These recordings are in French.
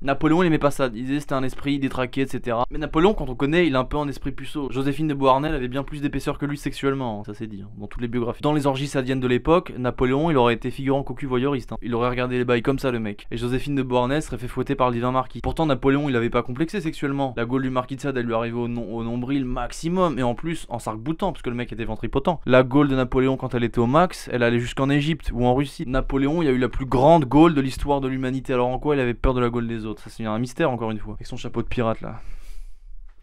Napoléon il aimait pas ça, il disait c'était un esprit détraqué, etc. Mais Napoléon, quand on connaît, il a un peu un esprit puceau. Joséphine de Beauharnais avait bien plus d'épaisseur que lui sexuellement, hein, ça c'est dit, hein, dans toutes les biographies. Dans les orgies sadiennes de l'époque, Napoléon il aurait été figurant cocu voyeuriste, hein. Il aurait regardé les bails comme ça le mec. Et Joséphine de Beauharnais serait fait fouetter par le divin marquis. Pourtant Napoléon il avait pas complexé sexuellement. La gaule du marquis de Sade elle lui arrivait au nombril maximum, et en plus en s'arc-boutant, parce que le mec était ventripotent. La gaule de Napoléon quand elle était au max, elle allait jusqu'en Égypte ou en Russie. Napoléon il a eu la plus grande gaule de l'histoire de l'humanité. Alors en quoi il avait peur de la gaule des autres? Ça c'est un mystère encore une fois. Avec son chapeau de pirate là.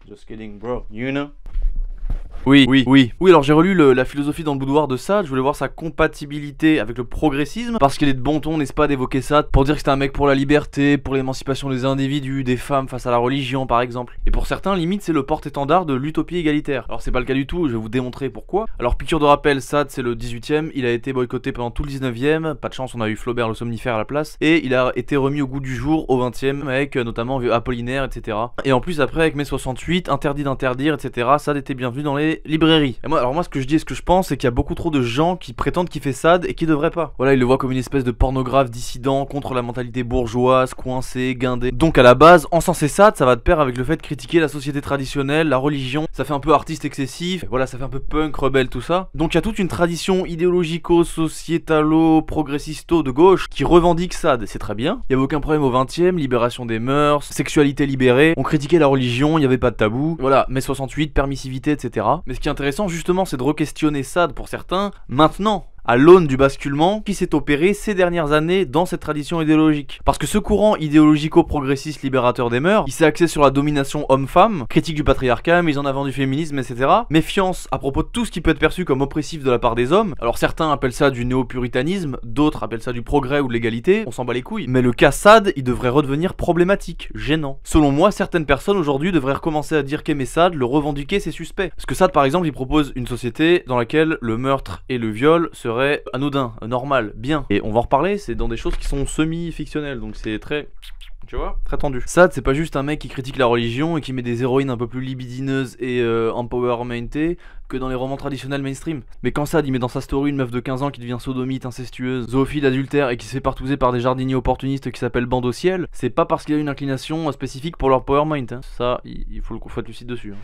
Just kidding bro, you know. Oui, alors j'ai relu la philosophie dans le boudoir de Sade, je voulais voir sa compatibilité avec le progressisme, parce qu'il est de bon ton, n'est-ce pas, d'évoquer Sade pour dire que c'était un mec pour la liberté, pour l'émancipation des individus, des femmes face à la religion par exemple. Et pour certains, limite, c'est le porte-étendard de l'utopie égalitaire. Alors c'est pas le cas du tout, je vais vous démontrer pourquoi. Alors piqûre de rappel, Sade c'est le 18ème, il a été boycotté pendant tout le 19ème, pas de chance, on a eu Flaubert le somnifère à la place, et il a été remis au goût du jour au 20ème, avec notamment Apollinaire, etc. Et en plus après, avec mai 68, interdit d'interdire, etc., Sade était bienvenu dans les librairies. Et moi, ce que je dis et ce que je pense, c'est qu'il y a beaucoup trop de gens qui prétendent kiffer Sade et qui devraient pas. Voilà, ils le voient comme une espèce de pornographe dissident contre la mentalité bourgeoise, coincé, guindé. Donc à la base, encenser Sade, ça va de pair avec le fait de critiquer la société traditionnelle, la religion. Ça fait un peu artiste excessif, voilà, ça fait un peu punk, rebelle, tout ça. Donc il y a toute une tradition idéologico-sociétalo-progressisto de gauche qui revendique Sade, c'est très bien. Il y avait aucun problème au 20ème, libération des mœurs, sexualité libérée, on critiquait la religion, il n'y avait pas de tabou. Voilà, mai 68, permissivité, etc. Mais ce qui est intéressant justement, c'est de re-questionner Sade pour certains, maintenant, à l'aune du basculement qui s'est opéré ces dernières années dans cette tradition idéologique. Parce que ce courant idéologico-progressiste libérateur des mœurs, il s'est axé sur la domination homme-femme, critique du patriarcat, mise en avant du féminisme, etc. Méfiance à propos de tout ce qui peut être perçu comme oppressif de la part des hommes. Alors certains appellent ça du néo-puritanisme, d'autres appellent ça du progrès ou de l'égalité, on s'en bat les couilles. Mais le cas Sade, il devrait redevenir problématique, gênant. Selon moi, certaines personnes aujourd'hui devraient recommencer à dire qu'aimer Sade, le revendiquer, c'est suspect. Parce que Sade, par exemple, il propose une société dans laquelle le meurtre et le viol seraient anodin, normal, bien. Et on va en reparler, c'est dans des choses qui sont semi-fictionnelles, donc c'est très... Tu vois, très tendu. Sade, c'est pas juste un mec qui critique la religion et qui met des héroïnes un peu plus libidineuses et empowermentées que dans les romans traditionnels mainstream. Mais quand Sade il met dans sa story une meuf de 15 ans qui devient sodomite, incestueuse, zoophile, adultère et qui se fait partouzer par des jardiniers opportunistes qui s'appellent Bande au ciel, c'est pas parce qu'il a une inclination spécifique pour leur powermind, hein. Ça, il faut être lucide dessus, hein.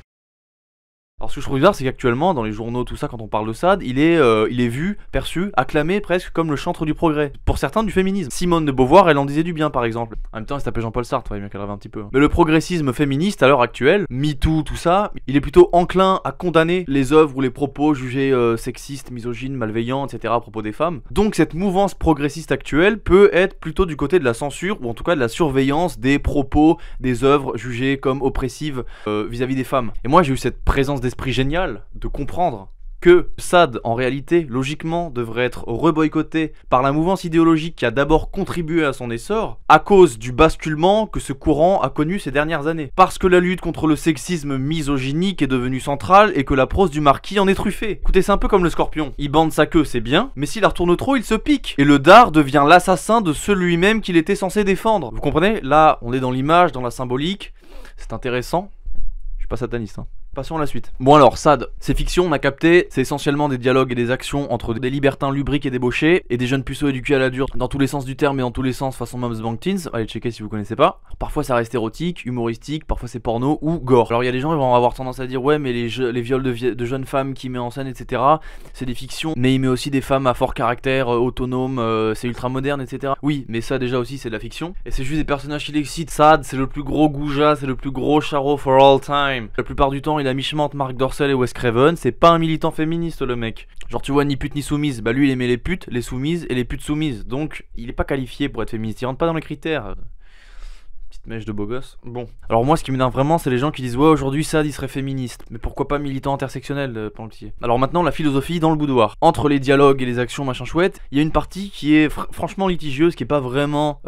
Alors ce que je trouve bizarre, c'est qu'actuellement, dans les journaux, tout ça, quand on parle de Sade, il est vu, perçu, acclamé presque comme le chantre du progrès. Pour certains, du féminisme. Simone de Beauvoir, elle en disait du bien, par exemple. En même temps, elle s'appelait Jean-Paul Sartre, bien qu'elle rêve un petit peu. Mais le progressisme féministe, à l'heure actuelle, MeToo, tout ça, il est plutôt enclin à condamner les œuvres ou les propos jugés sexistes, misogynes, malveillants, etc. à propos des femmes. Donc cette mouvance progressiste actuelle peut être plutôt du côté de la censure, ou en tout cas de la surveillance des propos, des œuvres jugées comme oppressives vis-à-vis des femmes. Et moi, j'ai eu cette présence d'esprit génial de comprendre que Sade, en réalité, logiquement, devrait être reboycotté par la mouvance idéologique qui a d'abord contribué à son essor, à cause du basculement que ce courant a connu ces dernières années. Parce que la lutte contre le sexisme misogynique est devenue centrale et que la prose du marquis en est truffée. Écoutez, c'est un peu comme le scorpion. Il bande sa queue, c'est bien, mais s'il la retourne trop, il se pique. Et le dard devient l'assassin de celui-même qu'il était censé défendre. Vous comprenez? Là, on est dans l'image, dans la symbolique. C'est intéressant. Je suis pas sataniste, hein. Passons à la suite. Bon alors, Sade, c'est fiction, on a capté, c'est essentiellement des dialogues et des actions entre des libertins lubriques et débauchés, et des jeunes puceaux éduqués à la dure, dans tous les sens du terme et dans tous les sens façon Mom's Bank Teens, allez checker si vous connaissez pas. Parfois ça reste érotique, humoristique, parfois c'est porno ou gore. Alors il y a des gens qui vont avoir tendance à dire ouais mais les viols de jeunes femmes qu'il met en scène etc, c'est des fictions, mais il met aussi des femmes à fort caractère, autonomes, c'est ultra moderne etc. Oui, mais ça déjà aussi c'est de la fiction, et c'est juste des personnages qui l'excitent. Sade, c'est le plus gros goujat, c'est le plus gros charreau for all time. La plupart du temps il a mi-chemin entre Mark Dorcel et Wes Craven, c'est pas un militant féministe le mec. Genre tu vois ni pute ni soumise, bah lui il aimait les putes, les soumises et les putes soumises, donc il est pas qualifié pour être féministe, il rentre pas dans les critères. Petite mèche de beau gosse. Bon. Alors moi ce qui m'énerve vraiment c'est les gens qui disent ouais aujourd'hui Sade il serait féministe. Mais pourquoi pas militant intersectionnel Pantier. Alors maintenant la philosophie dans le boudoir. Entre les dialogues et les actions machin chouette, il y a une partie qui est franchement litigieuse, qui est pas vraiment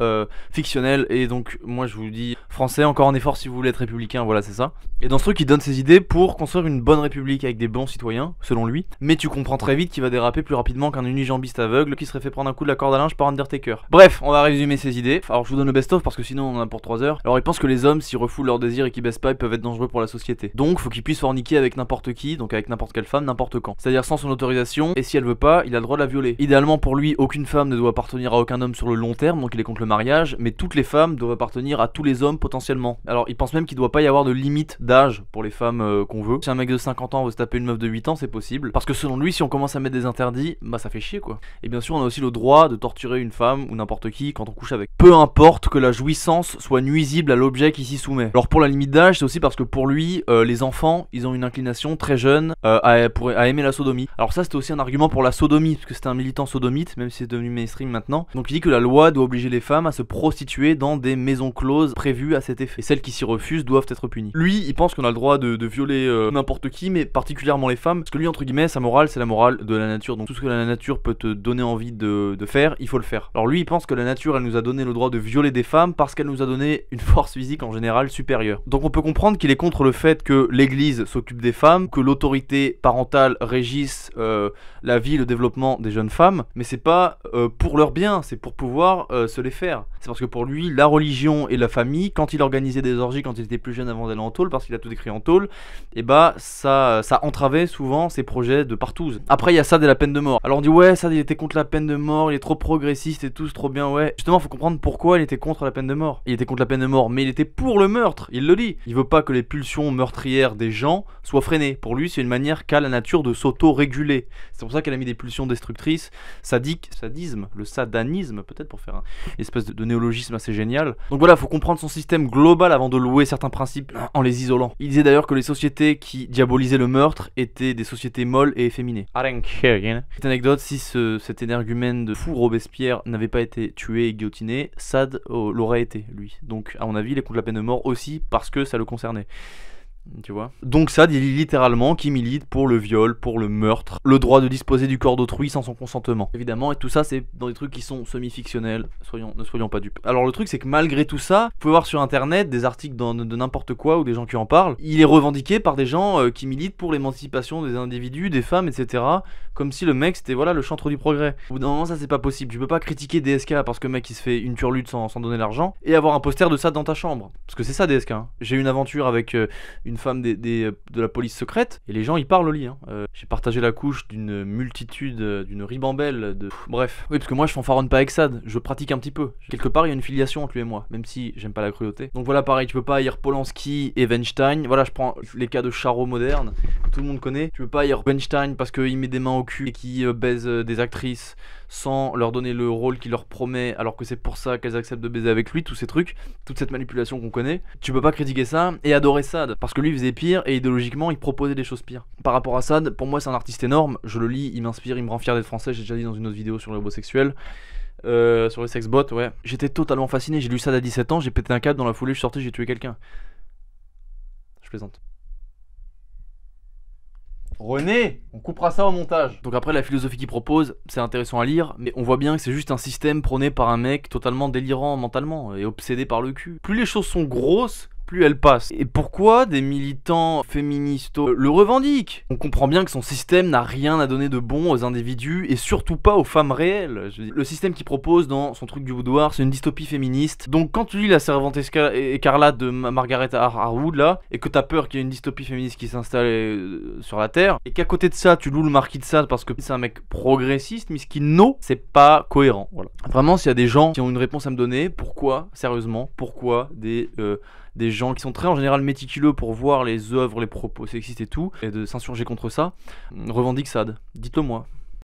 fictionnelle. Et donc moi je vous dis français, encore un effort si vous voulez être républicain, voilà c'est ça. Et dans ce truc il donne ses idées pour construire une bonne république avec des bons citoyens, selon lui. Mais tu comprends très vite qu'il va déraper plus rapidement qu'un unijambiste aveugle qui serait fait prendre un coup de la corde à linge par Undertaker. Bref, on va résumer ses idées. Alors je vous donne le best-of parce que sinon on en a pour 3 heures. heures. Alors il pense que les hommes, s'ils refoulent leurs désirs et qu'ils baissent pas, ils peuvent être dangereux pour la société. Donc faut qu'il puisse forniquer avec n'importe qui, donc avec n'importe quelle femme, n'importe quand. C'est-à-dire sans son autorisation, et si elle veut pas, il a le droit de la violer. Idéalement pour lui, aucune femme ne doit appartenir à aucun homme sur le long terme, donc il est contre le mariage, mais toutes les femmes doivent appartenir à tous les hommes potentiellement. Alors il pense même qu'il doit pas y avoir de limite d'âge pour les femmes qu'on veut. Si un mec de 50 ans veut se taper une meuf de 8 ans, c'est possible. Parce que selon lui, si on commence à mettre des interdits, bah ça fait chier quoi. Et bien sûr, on a aussi le droit de torturer une femme ou n'importe qui quand on couche avec. Peu importe que la jouissance soit nuisible à l'objet qui s'y soumet. Alors pour la limite d'âge, c'est aussi parce que pour lui, les enfants, ils ont une inclination très jeune à aimer la sodomie. Alors ça, c'était aussi un argument pour la sodomie, parce que c'était un militant sodomite, même si c'est devenu mainstream maintenant. Donc il dit que la loi doit obliger les femmes à se prostituer dans des maisons closes prévues à cet effet. Et celles qui s'y refusent doivent être punies. Lui, il pense qu'on a le droit de violer n'importe qui, mais particulièrement les femmes, parce que lui, entre guillemets, sa morale, c'est la morale de la nature. Donc tout ce que la nature peut te donner envie de faire, il faut le faire. Alors lui, il pense que la nature, elle nous a donné le droit de violer des femmes parce qu'elle nous a donné une force physique en général supérieure. Donc on peut comprendre qu'il est contre le fait que l'église s'occupe des femmes, que l'autorité parentale régisse la vie, le développement des jeunes femmes, mais c'est pas pour leur bien, c'est pour pouvoir se les faire. C'est parce que pour lui, la religion et la famille, quand il organisait des orgies quand il était plus jeune avant d'aller en tôle, parce qu'il a tout écrit en tôle, et bah ça entravait souvent ses projets de partouze. Après il y a Sade et la peine de mort. Alors on dit ouais, Sade il était contre la peine de mort, il est trop progressiste et tout, c'est trop bien, ouais. Justement faut comprendre pourquoi il était contre la peine de mort. Il était contre la peine de mort, mais il était pour le meurtre, il le dit. Il veut pas que les pulsions meurtrières des gens soient freinées. Pour lui c'est une manière qu'a la nature de s'auto-réguler. C'est pour ça qu'elle a mis des pulsions destructrices, sadisme, le sadanisme peut-être pour faire une espèce de néologisme assez génial. Donc voilà, faut comprendre son système global avant de louer certains principes en les isolant. Il disait d'ailleurs que les sociétés qui diabolisaient le meurtre étaient des sociétés molles et efféminées. Petite anecdote, si cet énergumène de fou Robespierre n'avait pas été tué et guillotiné, Sade l'aurait été, lui. Donc à mon avis, il est contre la peine de mort aussi parce que ça le concernait. Tu vois. Donc Sade, il dit littéralement qu'il milite pour le viol, pour le meurtre, le droit de disposer du corps d'autrui sans son consentement. Évidemment, et tout ça, c'est dans des trucs qui sont semi-fictionnels, ne soyons pas dupes. Alors le truc, c'est que malgré tout ça, vous pouvez voir sur internet des articles de n'importe quoi ou des gens qui en parlent. Il est revendiqué par des gens qui militent pour l'émancipation des individus, des femmes, etc. Comme si le mec, c'était voilà le chantre du progrès. Au bout d'un moment, ça c'est pas possible. Tu peux pas critiquer DSK parce que le mec il se fait une turlute sans donner l'argent et avoir un poster de Sade dans ta chambre. Parce que c'est ça DSK. Hein. J'ai eu une aventure avec une femme de la police secrète et les gens ils parlent au lit. Hein. J'ai partagé la couche d'une multitude, d'une ribambelle de. Bref. Oui, parce que moi je fanfaronne pas avec Sade, je pratique un petit peu. Quelque part il y a une filiation entre lui et moi, même si j'aime pas la cruauté. Donc voilà, pareil, tu peux pas haïr Polanski et Weinstein. Voilà, je prends les cas de Charo moderne, que tout le monde connaît. Tu peux pas haïr Weinstein parce qu'il met des mains au cul et qui baise des actrices sans leur donner le rôle qu'il leur promet, alors que c'est pour ça qu'elles acceptent de baiser avec lui, tous ces trucs, toute cette manipulation qu'on connaît. Tu peux pas critiquer ça et adorer Sade, parce que lui il faisait pire et idéologiquement il proposait des choses pires. Par rapport à Sade, pour moi c'est un artiste énorme, je le lis, il m'inspire, il me rend fier d'être français, j'ai déjà dit dans une autre vidéo sur le homosexuel. Sur les sexbots, ouais. J'étais totalement fasciné, j'ai lu Sade à 17 ans, j'ai pété un câble dans la foulée, je suis sorti, j'ai tué quelqu'un. Je plaisante. René, on coupera ça au montage. Donc après la philosophie qu'il propose, c'est intéressant à lire, mais on voit bien que c'est juste un système prôné par un mec totalement délirant mentalement et obsédé par le cul. Plus les choses sont grosses, plus elle passe. Et pourquoi des militants féministes le revendiquent? On comprend bien que son système n'a rien à donner de bon aux individus et surtout pas aux femmes réelles. Le système qu'il propose dans son truc du boudoir, c'est une dystopie féministe. Donc quand tu lis La Servante écarlate de Margaret Atwood là, et que t'as peur qu'il y ait une dystopie féministe qui s'installe sur la Terre, et qu'à côté de ça tu loues le marquis de Sade parce que c'est un mec progressiste, misquino, c'est pas cohérent. Voilà. Vraiment, s'il y a des gens qui ont une réponse à me donner, pourquoi, sérieusement, pourquoi des gens qui sont très en général méticuleux pour voir les œuvres, les propos sexistes et tout, et de s'insurger contre ça, revendiquent Sade. Dites-le moi.